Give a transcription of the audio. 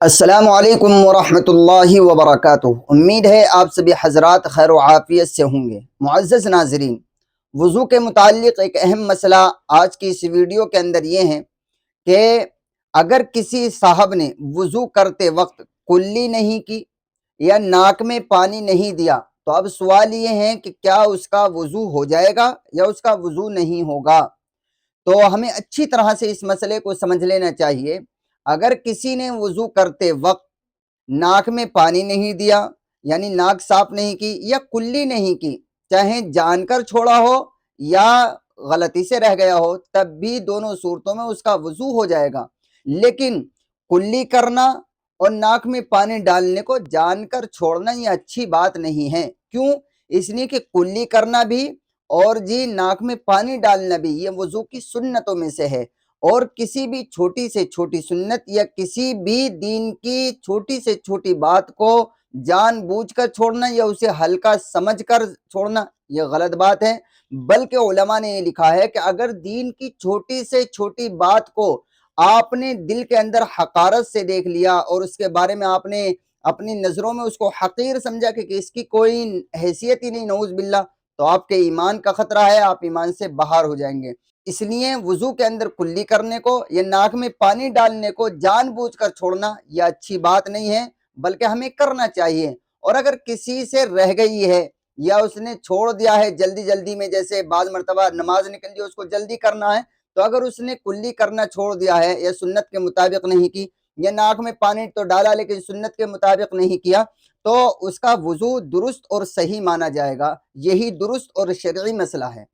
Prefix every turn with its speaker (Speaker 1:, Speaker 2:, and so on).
Speaker 1: السلام علیکم ورحمۃ اللہ وبرکاتہ۔ امید ہے آپ سبھی حضرات خیر و عافیت سے ہوں گے۔ معزز ناظرین، وضو کے متعلق ایک اہم مسئلہ آج کی اس ویڈیو کے اندر یہ ہے کہ اگر کسی صاحب نے وضو کرتے وقت کلی نہیں کی یا ناک میں پانی نہیں دیا تو اب سوال یہ ہے کہ کیا اس کا وضو ہو جائے گا یا اس کا وضو نہیں ہوگا؟ تو ہمیں اچھی طرح سے اس مسئلے کو سمجھ لینا چاہیے۔ اگر کسی نے وضو کرتے وقت ناک میں پانی نہیں دیا، یعنی ناک صاف نہیں کی یا کلی نہیں کی، چاہے جان کر چھوڑا ہو یا غلطی سے رہ گیا ہو، تب بھی دونوں صورتوں میں اس کا وضو ہو جائے گا۔ لیکن کلی کرنا اور ناک میں پانی ڈالنے کو جان کر چھوڑنا یہ اچھی بات نہیں ہے۔ کیوں؟ اس لیے کہ کلی کرنا بھی اور ناک میں پانی ڈالنا بھی یہ وضو کی سنتوں میں سے ہے، اور کسی بھی چھوٹی سے چھوٹی سنت یا کسی بھی دین کی چھوٹی سے چھوٹی بات کو جان بوجھ کر چھوڑنا یا اسے ہلکا سمجھ کر چھوڑنا یہ غلط بات ہے۔ بلکہ علماء نے یہ لکھا ہے کہ اگر دین کی چھوٹی سے چھوٹی بات کو آپ نے دل کے اندر حقارت سے دیکھ لیا اور اس کے بارے میں آپ نے اپنی نظروں میں اس کو حقیر سمجھا کہ اس کی کوئی حیثیت ہی نہیں، نعوذ باللہ، تو آپ کے ایمان کا خطرہ ہے، آپ ایمان سے باہر ہو جائیں گے۔ اس لیے وضو کے اندر کلی کرنے کو یا ناک میں پانی ڈالنے کو جان بوجھ کر چھوڑنا یہ اچھی بات نہیں ہے، بلکہ ہمیں کرنا چاہیے۔ اور اگر کسی سے رہ گئی ہے یا اس نے چھوڑ دیا ہے جلدی جلدی میں، جیسے بعض مرتبہ نماز نکل دی اس کو جلدی کرنا ہے، تو اگر اس نے کلی کرنا چھوڑ دیا ہے یا سنت کے مطابق نہیں کی، یا ناک میں پانی تو ڈالا لیکن سنت کے مطابق نہیں کیا، تو اس کا وضو درست اور صحیح مانا جائے گا۔ یہی درست اور شرعی مسئلہ ہے۔